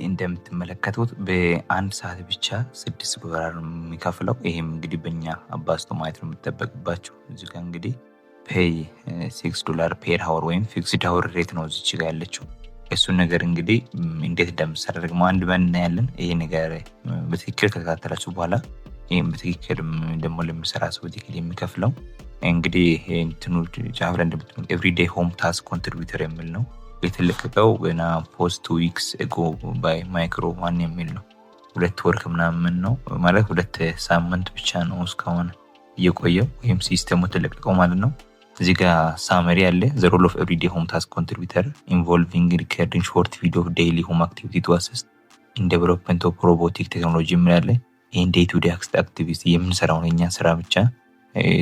እንደምትመለከቱት በአንድ ሰዓት ብቻ $6 ነው የሚከፍለው። ይሄም እንግዲህ በእኛ አባዝቶ ማየት ነው የሚጠበቅባቸው። እዚህ ጋር እንግዲህ ፔይ $6 ፔር ሃወር ወይም ፊክስድ ሃወር ሬት ነው እዚች ጋር ያለችው። እሱን ነገር እንግዲህ እንዴት እንደምሰራ ደግሞ አንድ በአንድ እናያለን። ይሄ ነገር በትክክል ከተከታተላችሁ በኋላ ይሄን በትክክል ደግሞ ለሚሰራ ሰው በትክክል የሚከፍለው እንግዲህ እንትኑ ጫፍ ላይ እንደምትመለከቱት ኤቭሪዴይ ሆም ታስክ ኮንትሪቢዩተር የሚል ነው የተለቀቀው ገና ፖስት 2 weeks ago ባይ ማይክሮ ዋን የሚል ነው። 2 ወር ምናምን ነው ማለት 2 ሳምንት ብቻ ነው እስካሁን እየቆየው ወይም ሲስተሙ ተለቀቀው ማለት ነው። እዚህ ጋር ሳመሪ አለ the role of everyday home task contributor involving recording short video of daily home activity to assist in development of robotic technology ምናለ in day to day activity የምንሰራው የኛ ስራ ብቻ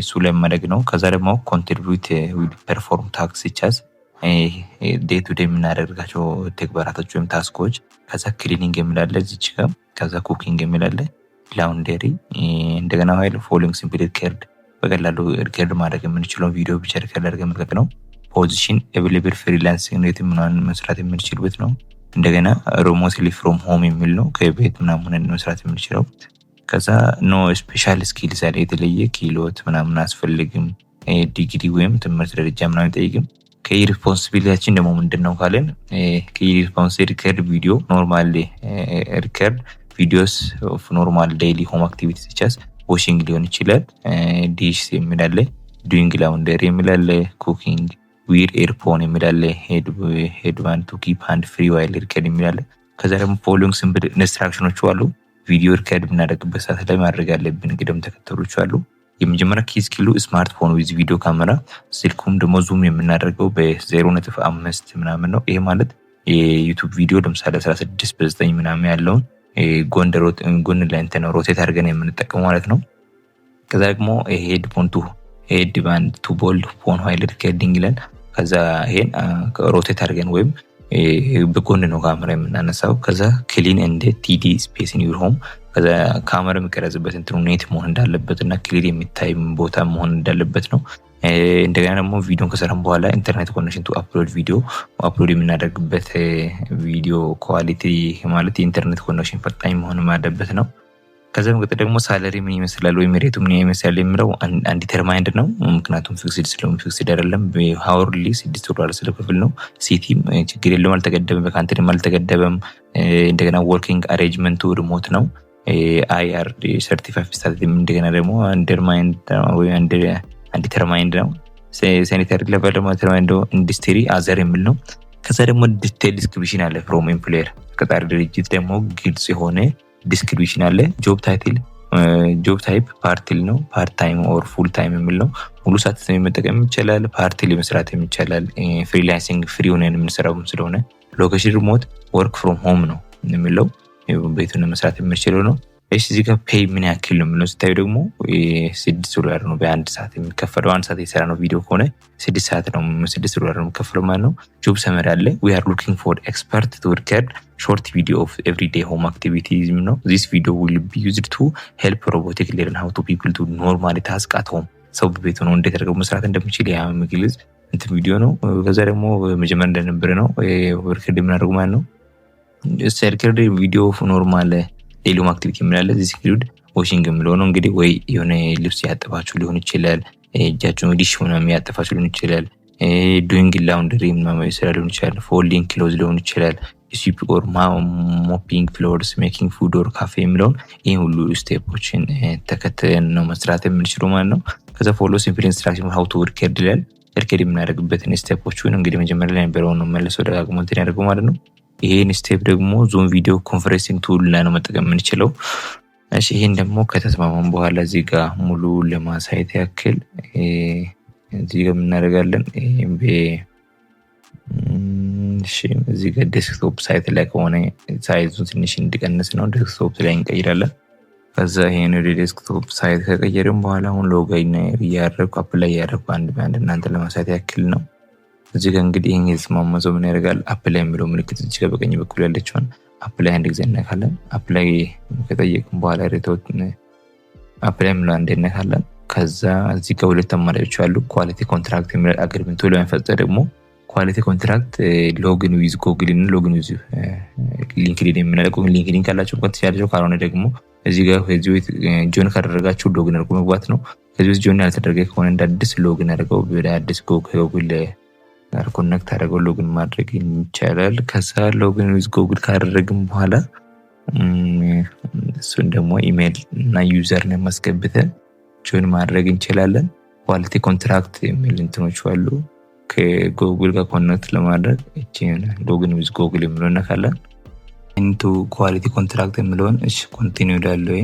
እሱ ላይ ማድረግ ነው። ከዛ ደግሞ contribute with perform tasks such as ዴይ ቱ ዴይ የምናደርጋቸው ተግባራቶች ወይም ታስኮች። ከዛ ክሊኒንግ የሚላለ እዚች ጋር ከዛ ኩኪንግ የሚላለ ላውንደሪ እንደገና ኃይል ፎሎዊንግ ሲምፕል ሪከርድ በቀላሉ ሪከርድ ማድረግ የምንችለው ቪዲዮ ብቻ ሪከርድ አድርገን መልቀቅ ነው። ፖዚሽን ኤቬሌብል ፍሪላንሲንግ ኔት ምናምን መስራት የምንችልበት ነው። እንደገና ሪሞትሊ ፍሮም ሆም የሚል ነው ከቤት ምናምን መስራት የምንችለው። ከዛ ኖ ስፔሻል ስኪልስ አለ የተለየ ኪሎት ምናምን አስፈልግም ዲግሪ ወይም ትምህርት ደረጃ ምናምን አይጠይቅም። ከይ ሪስፖንሲቢሊቲያችን ደግሞ ምንድነው ካለን ከይ ሪስፖንሲቢሊቲ ሪከርድ ቪዲዮ ኖርማል ሪከርድ ቪዲዮስ ኦፍ ኖርማል ዴይሊ ሆም አክቲቪቲስ ቻስ ዋሺንግ ሊሆን ይችላል። ዲሽ የሚላለ ዱይንግ ላውንደሪ የሚላለ ኩኪንግ ዊር ኤርፎን የሚላለ ሄድ ባን ቱ ኪፕ ሃንድ ፍሪ ዋይል ሪከርድ የሚላለ። ከዛ ደግሞ ፎሎዊንግ ሲምፕል ኢንስትራክሽኖች አሉ ቪዲዮ ሪከርድ የምናደርግበት ሰዓት ላይ ማድረግ ያለብን ቅደም ተከተሎች አሉ። የመጀመሪያ ኪ ስኪሉ ስማርት ፎን ዊዝ ቪዲዮ ካሜራ ስልኩም ደግሞ ዙም የምናደርገው በ0.5 ምናምን ነው። ይሄ ማለት የዩቲዩብ ቪዲዮ ለምሳሌ 16 በ9 ምናምን ያለውን ጎን ላይ እንትን ሮቴት አድርገን የምንጠቀመው ማለት ነው። ከዛ ደግሞ ሄድ ባንድ ቱ ቦልድ ፎን ዋይል ሪከርዲንግ ይላል። ከዛ ይሄን ሮቴት አድርገን ወይም በጎን ነው ካሜራ የምናነሳው። ከዛ ክሊን ኤንድ ቲዲ ስፔስ ኢን ዩር ሆም ከዛ ካሜራ የሚቀረጽበት እንትኑ ኔት መሆን እንዳለበት እና ክሊር የሚታይ ቦታ መሆን እንዳለበት ነው። እንደገና ደግሞ ቪዲዮን ከሰራን በኋላ ኢንተርኔት ኮኔክሽን ቱ አፕሎድ ቪዲዮ አፕሎድ የምናደርግበት ቪዲዮ ኳሊቲ ማለት የኢንተርኔት ኮኔክሽን ፈጣን መሆን አለበት ነው። ከዛ በመቀጠል ደግሞ ሳለሪ ምን ይመስላል ወይ መሬቱ ምን ይመስላል የሚለው አንዲተርማይንድ ነው። ምክንያቱም ፊክስድ ስለሆነ ፊክስድ አይደለም ሃወርሊ $6 ስለከፍል ነው። ሲቲም ችግር የለውም አልተገደበም፣ በካንትሪም አልተገደበም። እንደገና ወርኪንግ አሬንጅመንቱ ሪሞት ነው። አይአር ሰርቲፋይድ ስታተስ እንደገና ደግሞ አንደርማይንድ ወይ አንዲተርማይንድ ነው። ሳኒታሪ ሌቨል ደግሞ አንደርማይንድ ኢንዱስትሪ አዘር የሚል ነው። ከዛ ደግሞ ዲቴል ዲስክሪፕሽን አለ ፍሮም ኤምፕሎየር ቀጣሪ ድርጅት ደግሞ ግልጽ የሆነ ዲስክሪፕሽን አለ። ጆብ ታይትል ጆብ ታይፕ ፓርቲል ነው ፓርት ታይም ኦር ፉል ታይም የሚል ነው። ሙሉ ሰዓት መጠቀም ይቻላል፣ ፓርቲል መስራት ይቻላል። ፍሪላንሲንግ ፍሪ ሆነን የምንሰራው ስለሆነ ሎኬሽን ሪሞት ወርክ ፍሮም ሆም ነው የሚለው ቤቱን መስራት የምንችለው ነው። እሺ እዚህ ጋር ፔይ ምን ያክል ነው የሚለው ስታዩ ደግሞ $6 ነው በአንድ ሰዓት የሚከፈለው። አንድ ሰዓት የሰራ ነው ቪዲዮ ከሆነ 6 ሰዓት ነው $6 ነው የሚከፈለው ማለት ነው። ጆብ ሰመሪ አለ we are looking for expert to record short video of everyday home activities ነው። this video will be used to help robotic learn how to people to normally task at home ሰው በቤቱ ነው እንዴት አድርገው መስራት እንደሚችል ያ ምግልጽ እንትን ቪዲዮ ነው። ከዛ ደግሞ መጀመሪያ እንደነበረ ነው ወርክ እንደምናደርጉ ማለት ነው። ሰርክል ቪዲዮ ኖርማል ዴይሊ ሆም አክቲቪቲ የሚላለ እዚህ ስክሪድ ዋሺንግ የሚለው ነው። እንግዲህ ወይ የሆነ ልብስ ያጠባችሁ ሊሆን ይችላል፣ እጃችሁን ዲሽ ምናምን ያጠፋችሁ ሊሆን ይችላል፣ ዱይንግ ላውንደሪ ምናምን ይሰራ ሊሆን ይችላል፣ ፎልዲንግ ክሎዝ ሊሆን ይችላል፣ ስዊፕ ኦር ሞፒንግ ፍሎርስ ሜኪንግ ፉድ ኦር ካፌ የሚለውን ይህ ሁሉ ስቴፖችን ተከትለን ነው መስራት የምንችለው ማለት ነው። ከዛ ፎሎ ሲምፕል ኢንስትራክሽን ሃው ቱ ሪከርድ ይላል። ሪከርድ የምናደርግበትን ስቴፖችን እንግዲህ መጀመሪያ ላይ ነበረው ነው መልሶ ደጋግሞ እንትን ያደርገው ማለት ነው። ይሄን ስቴፕ ደግሞ ዙም ቪዲዮ ኮንፈረንሲንግ ቱል ላይ ነው መጠቀም የምንችለው። እሺ ይሄን ደግሞ ከተስማማን በኋላ እዚህ ጋር ሙሉ ለማሳየት ያክል እዚህ ጋር እናደርጋለን። እሺ እዚህ ጋር ዴስክቶፕ ሳይት ላይ ከሆነ ሳይዙን ትንሽ እንዲቀንስ ነው ዴስክቶፕ ላይ እንቀይራለን። ከዛ ይሄን ወደ ዴስክቶፕ ሳይት ከቀየርን በኋላ አሁን ሎጋይን ያደረኩ አፕላይ ያደረኩ አንድ በአንድ እናንተ ለማሳየት ያክል ነው። እዚህ ጋር እንግዲህ ይሄን የስማማዘው ምን ያደርጋል አፕላይ የሚለው ምልክት እዚህ ጋር በቀኝ በኩል ያለችውን አፕላይ አንድ ጊዜ እናካለን። አፕላይ ከጠየቅን በኋላ ሬቶት አፕላይ የሚለው አንድ እናካለን። ከዛ እዚህ ጋር ሁለት አማራጮች አሉ። ኳሊቲ ኮንትራክት የሚል አግሪመንት ለመፈጸም ደግሞ ኳሊቲ ኮንትራክት ሎግን ዊዝ ጎግል እና ሎግን ዊዝ ሊንክድኢን የምናደርገው ሊንክድኢን ካላችሁ እንኳን ትችላላችሁ። ካልሆነ ደግሞ እዚህ ጋር ከዚህ ቤት ጆን ካደረጋችሁ ሎግን አድርጎ መግባት ነው። ከዚህ ቤት ጆን ያልተደረገ ከሆነ እንደ አዲስ ሎግን አድርገው በአዲስ ጎግል ጋር ኮኔክት አድርገው ሎግን ማድረግ ይቻላል። ከዛ ሎግን ዊዝ ጎግል ካደረግን በኋላ እሱን ደግሞ ኢሜል እና ዩዘር ነው ማስገብተን ጆን ማድረግ እንችላለን። ኳሊቲ ኮንትራክት የሚል እንትኖች አሉ። ከጎግል ጋር ኮኔክት ለማድረግ እቺን ሎግን ዊዝ ጎግል የሚለው ነካለን። ኢንቱ ኳሊቲ ኮንትራክት የሚለውን እሺ ኮንቲኒው ዳለው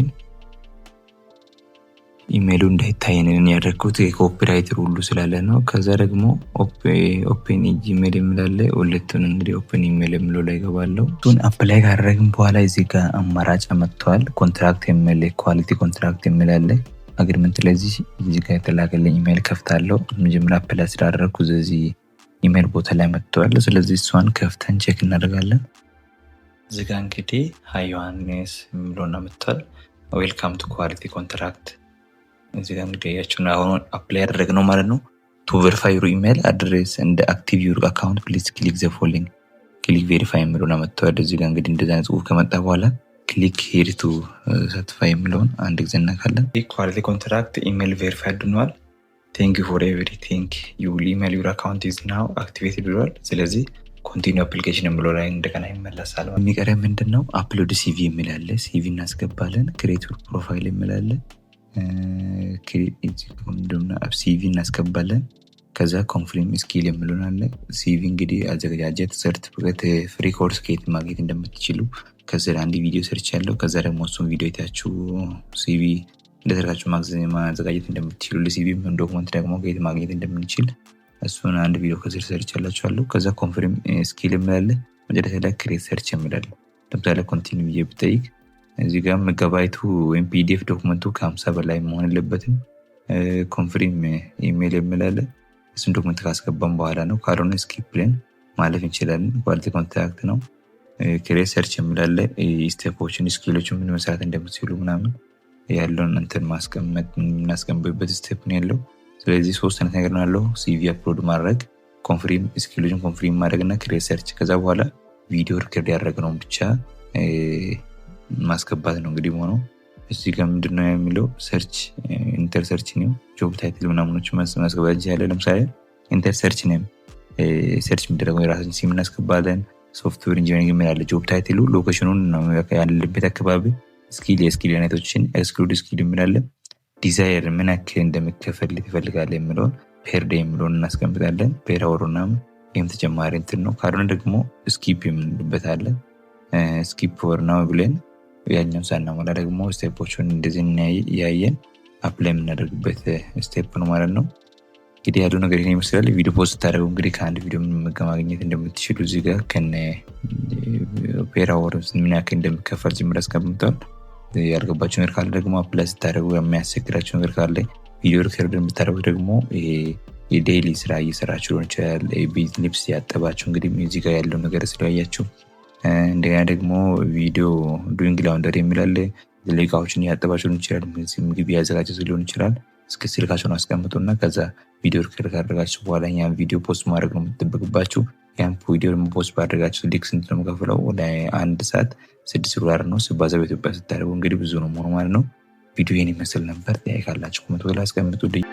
ኢሜሉ እንዳይታየንን ያደረኩት የኮፒራይት ሩሉ ስላለ ነው። ከዛ ደግሞ ኦፕን ኢሜል የሚላለ ሁለቱን እንግዲህ ኦፕን ኢሜል የሚለው ላይ ገባለው። እሱን አፕላይ ካደረግን በኋላ እዚህ ጋር አማራጭ መጥቷል። ኮንትራክት የሚል ኳሊቲ ኮንትራክት የሚላለ አግሪመንት ለዚህ እዚህ ጋር የተላከልኝ ኢሜል ከፍታለሁ። መጀመሪያ አፕላይ ስላደረኩ እዚህ ኢሜል ቦታ ላይ መጥቷል። ስለዚህ እሷን ከፍተን ቼክ እናደርጋለን። እዚህ ጋር እንግዲህ ሃይ ዮሐንስ የሚለውና መጥቷል። ዌልካም ቱ ኳሊቲ ኮንትራክት። እዚህ ጋር እንግዲህ ያችሁና አሁን አፕላይ ያደረግነው ማለት ነው። ቱ ቬሪፋይ ዩር ኢሜል አድሬስ እንደ አክቲቭ ዩር አካውንት ፕሊዝ ክሊክ ዘ ፎሎዊንግ ክሊክ ቬሪፋይ የሚለውና መጥቷል። እዚህ ጋር እንግዲህ እንደዛ ጽሁፍ ከመጣ በኋላ ክሊክ ሄር ቱ ሳቲስፋይ የሚለውን አንድ ጊዜ እናካለን። ኳሊቲ ኮንትራክት ኢሜል ቬሪፋይድ ሆኗል። ቴንክ ዩ ፎር ኤቭሪቲንግ ዩር ኢሜል ዩር አካውንት ኢዝ ናው አክቲቬትድ ብሏል። ስለዚህ ኮንቲኒው አፕሊኬሽን የሚለው ላይ እንደገና ይመለሳል። የሚቀረ ምንድነው? አፕሎድ ሲቪ የሚላለ ሲቪ እናስገባለን። ክሬት ፕሮፋይል የሚላለ ሲቪ እናስገባለን። ከዛ ኮንፍርም ስኪል የሚለውን አለ። ሲቪ እንግዲህ አዘገጃጀት ሰርቲፊኬት ፍሪ ኮርስ ከየት ማግኘት እንደምትችሉ ከዛ አንድ ቪዲዮ ሰርች ያለው ከዛ ደግሞ እሱን ቪዲዮ አይታችሁ ሲቪ እንደተረጋችሁ ማዘጋጀት እንደምትችሉ ለሲቪ ምን ዶክመንት ደግሞ ከየት ማግኘት እንደምንችል እሱን አንድ ቪዲዮ ከስር ሰርች ያላችኋለሁ። ከዛ ኮንፍርም ስኪል የሚላለ መጨረሻ ላይ ክሬት ሰርች የሚላለ ለምሳሌ ኮንቲኒው ብዬ ብጠይቅ እዚህ ጋር መጋባይቱ ወይም ፒዲኤፍ ዶክመንቱ ከ50 በላይ መሆን የለበትም። ኮንፍርም ኢሜል የሚላለ እሱን ዶክመንት ካስገባን በኋላ ነው። ካልሆነ ስኪፕ ብለን ማለፍ እንችላለን። ኳሊቲ ኮንትራክት ነው። ክሬት ሰርች የሚላለ ስቴፖችን ስኪሎችን ምን መስራት እንደምትችሉ ምናምን ያለውን እንትን ማስቀመጥ የምናስቀምጥበት ስቴፕ ነው ያለው። ስለዚህ ሶስት አይነት ነገር ነው ያለው። ሲቪ አፕሎድ ማድረግ፣ ኮንፍርም ስኪሎችን ኮንፍርም ማድረግ እና ክሬት ሰርች። ከዛ በኋላ ቪዲዮ ሪከርድ ያደረግነውን ብቻ ማስገባት ነው እንግዲህ ሆኖ። እዚህ ጋር ምንድነው የሚለው ሰርች ኢንተር ሰርች ነው ጆብ ታይትል ምናምኖች ማስገባት ይችላል። ለምሳሌ ኢንተር ሰርች ነው ሰርች የሚደረገው የራሳችን ሲም እናስገባለን። ሶፍትዌር ኢንጂነሪንግ የሚላለ ጆብ ታይትሉ ሎኬሽኑን ነው ያለበት አካባቢ፣ ስኪል የስኪል አይነቶችን ኤክስክሉድ ስኪል የሚላለ ዲዛይር ምን ያክል እንደሚከፈል ይፈልጋል የሚለውን ፔር ዴይ የሚለውን እናስቀምጣለን። ፔር አወሩና ይህም ተጨማሪ እንትን ነው። ካልሆነ ደግሞ ስኪፕ የምንልበታለን። ስኪፕ ወር ነው ብለን ያኛውን ሳናሞላ ደግሞ ስቴፖቹን እንደዚህ ያየን አፕላይ የምናደርግበት ስቴፕ ነው ማለት ነው። እንግዲህ ያለው ነገር ይሄን ይመስላል። ቪዲዮ ፖስት ታደርጉ እንግዲህ ከአንድ ቪዲዮ ማግኘት እንደምትችሉ እዚህ ጋር ከነ ፔር አወር ምን ያክል እንደሚከፈል ጀምሮ አስቀምጠዋል። ያልገባችሁ ነገር ካለ ደግሞ አፕላይ ስታደርጉ የሚያስቸግራችሁ ነገር ካለ ቪዲዮ ሪከርድ የምታደርጉት ደግሞ የዴይሊ ስራ እየሰራችሁ ሊሆን ይችላል። ቤት ልብስ ያጠባችሁ እንግዲህ እዚህ ጋር ያለው ነገር ስለያያችሁ እንደገና ደግሞ ቪዲዮ ዱይንግ ላውንደሪ የሚላለ እቃዎችን ያጠባችሁ ሊሆን ይችላል። ምግብ ያዘጋጃችሁ ሊሆን ይችላል። እስከ ስልካችሁን አስቀምጡና ከዛ ቪዲዮ ሪከርድ ካደረጋችሁ በኋላ ያን ቪዲዮ ፖስት ማድረግ ነው የምትጠብቅባችሁ። ያን ቪዲዮ ደግሞ ፖስት ባደረጋችሁ ልክ ስንት ነው የምከፍለው? ወደ 1 ሰዓት $6 ነው። ሲባዛ በኢትዮጵያ ስታደርጉ እንግዲህ ብዙ ነው ማለት ነው። ቪዲዮ ይሄን ይመስል ነበር። ጥያቄ ካላችሁ ኮሜንት ላይ አስቀምጡልኝ።